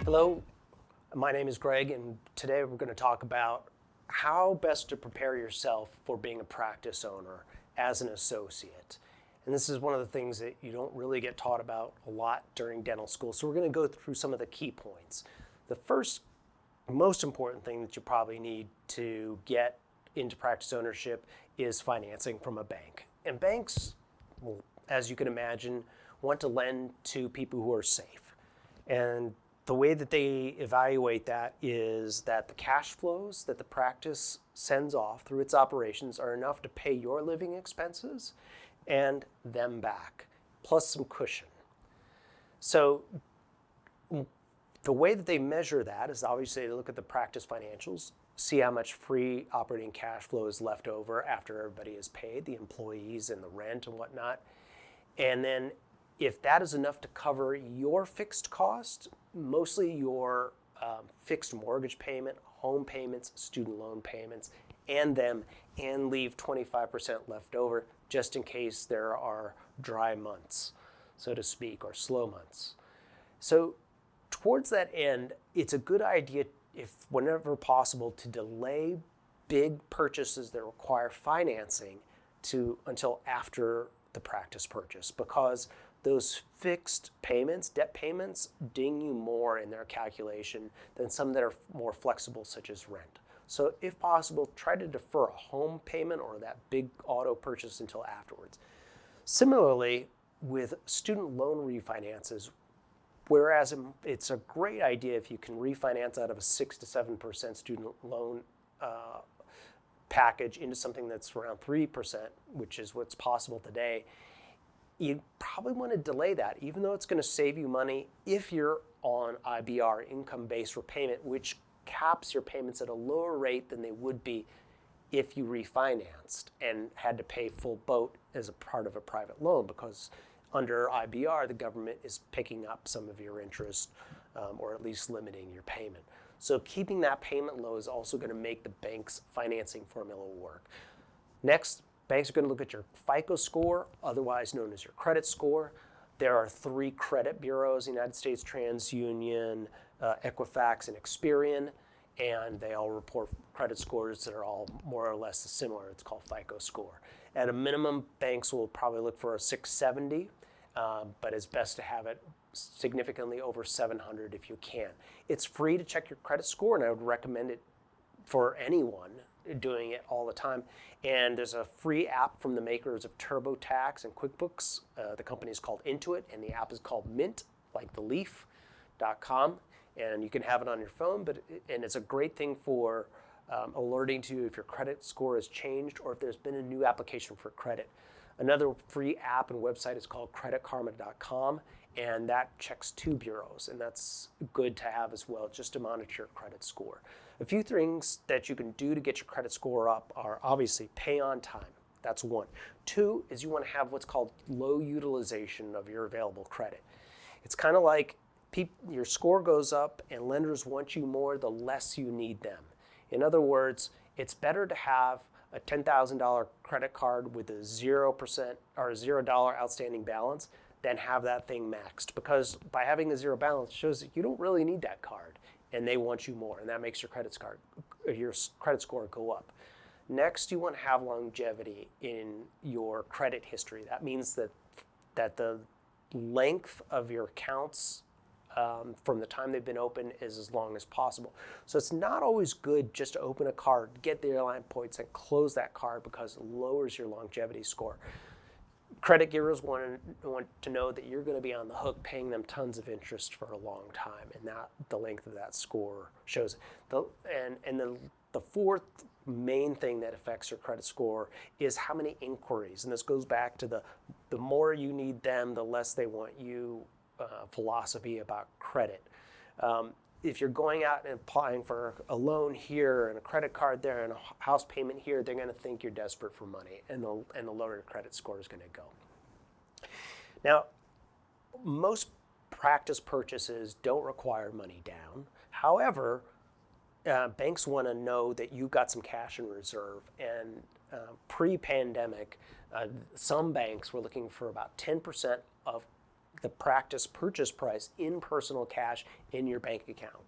Hello, my name is Greg, and today we're going to talk about how best to prepare yourself for being a practice owner as an associate. And this is one of the things that you don't really get taught about a lot during dental school. So we're going to go through some of the key points. The first, most important thing that you probably need to get into practice ownership is financing from a bank. And banks, well, as you can imagine, want to lend to people who are safe. And the way that they evaluate that is that the cash flows that the practice sends off through its operations are enough to pay your living expenses and them back, plus some cushion. So the way that they measure that is obviously they look at the practice financials, see how much free operating cash flow is left over after everybody is paid, the employees and the rent and whatnot. And then if that is enough to cover your fixed cost, mostly your fixed mortgage payment, home payments, student loan payments, and leave 25% left over just in case there are dry months, so to speak, or slow months. So towards that end, it's a good idea, if whenever possible, to delay big purchases that require financing until after the practice purchase, because those fixed payments, debt payments, ding you more in their calculation than some that are more flexible, such as rent. So if possible, try to defer a home payment or that big auto purchase until afterwards. Similarly, with student loan refinances, whereas it's a great idea if you can refinance out of a 6 to 7% student loan package into something that's around 3%, which is what's possible today, you probably want to delay that, even though it's going to save you money if you're on IBR, income-based repayment, which caps your payments at a lower rate than they would be if you refinanced and had to pay full boat as a part of a private loan, because under IBR, the government is picking up some of your interest or at least limiting your payment. So keeping that payment low is also going to make the bank's financing formula work. Next, banks are going to look at your FICO score, otherwise known as your credit score. There are 3 credit bureaus, United States, TransUnion, Equifax, and Experian, and they all report credit scores that are all more or less similar. It's called FICO score. At a minimum, banks will probably look for a 670, but it's best to have it significantly over 700 if you can. It's free to check your credit score, and I would recommend it for anyone doing it all the time. And there's a free app from the makers of TurboTax and QuickBooks. The company is called Intuit, and the app is called Mint, like the leaf.com. And you can have it on your phone, and it's a great thing for alerting to you if your credit score has changed or if there's been a new application for credit. Another free app and website is called creditkarma.com, and that checks 2 bureaus, and that's good to have as well, just to monitor your credit score. A few things that you can do to get your credit score up are obviously pay on time. That's 1. 2 is you want to have what's called low utilization of your available credit. It's kind of like your score goes up and lenders want you more the less you need them. In other words, it's better to have a $10,000 credit card with a 0% or $0 outstanding balance than have that thing maxed, because by having a 0 balance shows that you don't really need that card and they want you more, and that makes your credit score go up. Next, you want to have longevity in your credit history. That means that the length of your accounts from the time they've been open is as long as possible. So it's not always good just to open a card, get the airline points, and close that card, because it lowers your longevity score. Credit bureaus want to know that you're going to be on the hook paying them tons of interest for a long time, and that the length of that score shows it. The fourth main thing that affects your credit score is how many inquiries, and this goes back to the more you need them, the less they want you philosophy about credit. If you're going out and applying for a loan here and a credit card there and a house payment here, they're going to think you're desperate for money, and the lower your credit score is going to go. Now, most practice purchases don't require money down. However, banks want to know that you've got some cash in reserve, and pre-pandemic, some banks were looking for about 10% of the practice purchase price in personal cash in your bank account,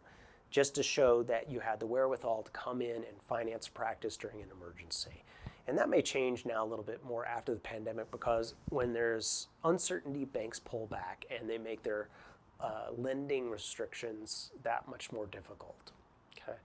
just to show that you had the wherewithal to come in and finance a practice during an emergency. And that may change now a little bit more after the pandemic, because when there's uncertainty, banks pull back and they make their lending restrictions that much more difficult. Okay.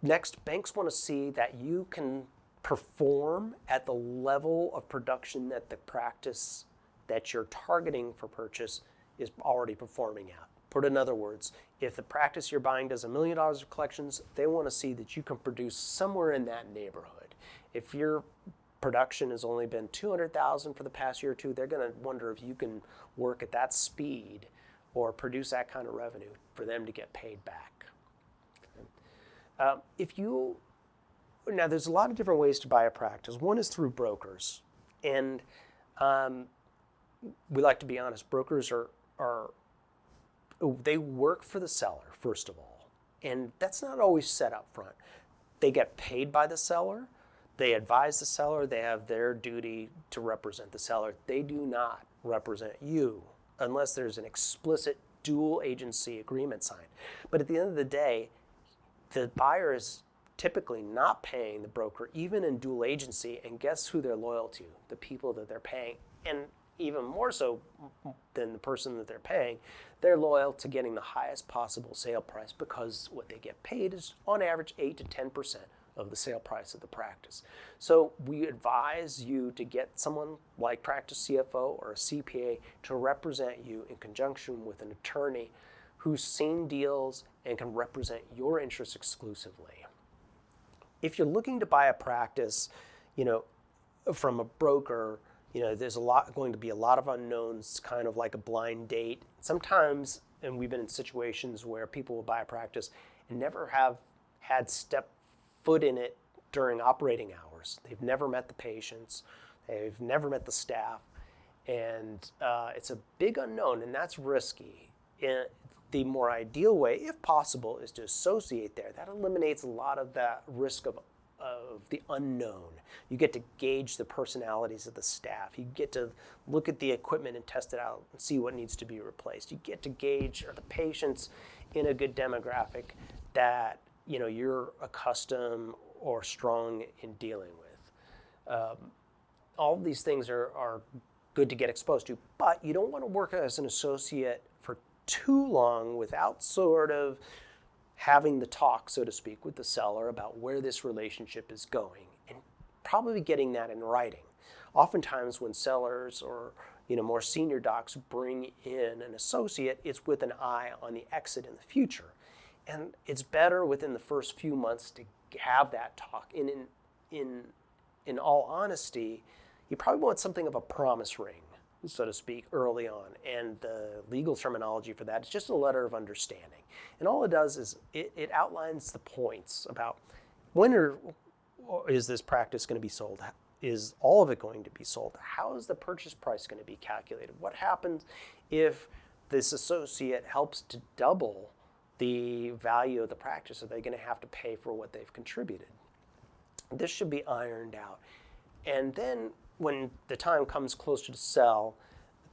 Next, banks want to see that you can perform at the level of production that the practice that you're targeting for purchase is already performing at. Put in other words, if the practice you're buying does $1 million of collections, they want to see that you can produce somewhere in that neighborhood. If your production has only been $200,000 for the past year or two, they're going to wonder if you can work at that speed or produce that kind of revenue for them to get paid back. Now there's a lot of different ways to buy a practice. One is through brokers, and we like to be honest. Brokers they work for the seller, first of all, and that's not always set up front. They get paid by the seller, they advise the seller, they have their duty to represent the seller. They do not represent you unless there's an explicit dual agency agreement signed. But at the end of the day, the buyer is typically not paying the broker, even in dual agency, and guess who they're loyal to? The people that they're paying. And even more so than the person that they're paying, they're loyal to getting the highest possible sale price, because what they get paid is on average 8 to 10% of the sale price of the practice. So we advise you to get someone like Practice CFO or a CPA to represent you in conjunction with an attorney who's seen deals and can represent your interests exclusively. If you're looking to buy a practice, from a broker, there's going to be a lot of unknowns, kind of like a blind date. Sometimes, and we've been in situations where people will buy a practice and never have had step foot in it during operating hours. They've never met the patients, they've never met the staff, and it's a big unknown, and that's risky. The more ideal way, if possible, is to associate there. That eliminates a lot of that risk of the unknown. You get to gauge the personalities of the staff. You get to look at the equipment and test it out and see what needs to be replaced. You get to gauge, are the patients in a good demographic that you're accustomed or strong in dealing with. All of these things are good to get exposed to, but you don't want to work as an associate for too long without sort of having the talk, so to speak, with the seller about where this relationship is going, and probably getting that in writing. Oftentimes when sellers or more senior docs bring in an associate, it's with an eye on the exit in the future. And it's better within the first few months to have that talk. In all honesty, you probably want something of a promise ring, so to speak, early on. And the legal terminology for that is just a letter of understanding. And all it does is it outlines the points about when is this practice going to be sold? Is all of it going to be sold? How is the purchase price going to be calculated? What happens if this associate helps to double the value of the practice? Are they going to have to pay for what they've contributed? This should be ironed out. And then when the time comes closer to sell,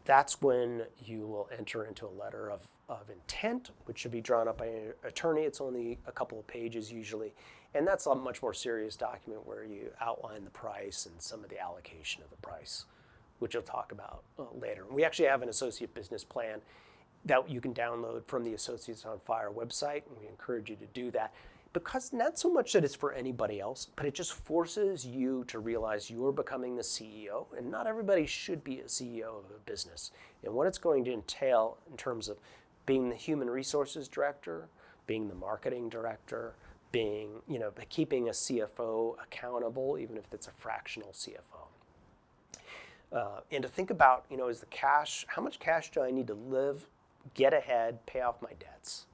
that's when you will enter into a letter of intent, which should be drawn up by an attorney. It's only a couple of pages usually. And that's a much more serious document where you outline the price and some of the allocation of the price, which you'll talk about later. We actually have an associate business plan that you can download from the Associates on Fire website, and we encourage you to do that, because not so much that it's for anybody else, but it just forces you to realize you're becoming the CEO, and not everybody should be a CEO of a business. And what it's going to entail in terms of being the human resources director, being the marketing director, being, keeping a CFO accountable, even if it's a fractional CFO. And to think about, is the cash, how much cash do I need to live, get ahead, pay off my debts?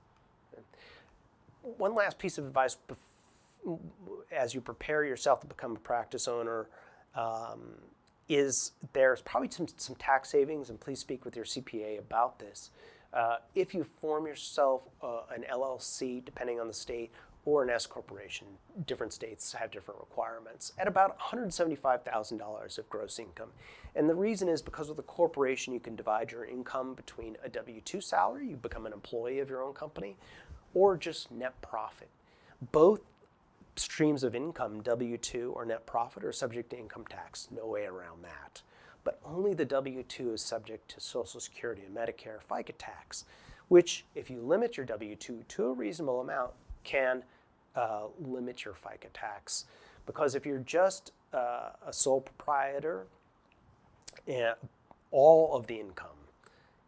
One last piece of advice as you prepare yourself to become a practice owner is there's probably some tax savings, and please speak with your CPA about this. If you form yourself an LLC, depending on the state, or an S corporation. Different states have different requirements at about $175,000 of gross income. And the reason is because with a corporation, you can divide your income between a W-2 salary, you become an employee of your own company, or just net profit. Both streams of income, W-2 or net profit, are subject to income tax. No way around that. But only the W-2 is subject to Social Security and Medicare FICA tax, which, if you limit your W-2 to a reasonable amount, can limit your FICA tax. Because if you're just a sole proprietor, all of the income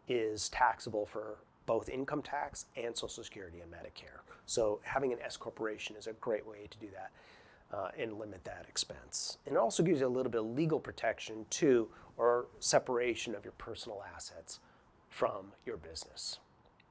is taxable for both income tax and Social Security and Medicare. So having an S corporation is a great way to do that and limit that expense. And it also gives you a little bit of legal protection too, or separation of your personal assets from your business.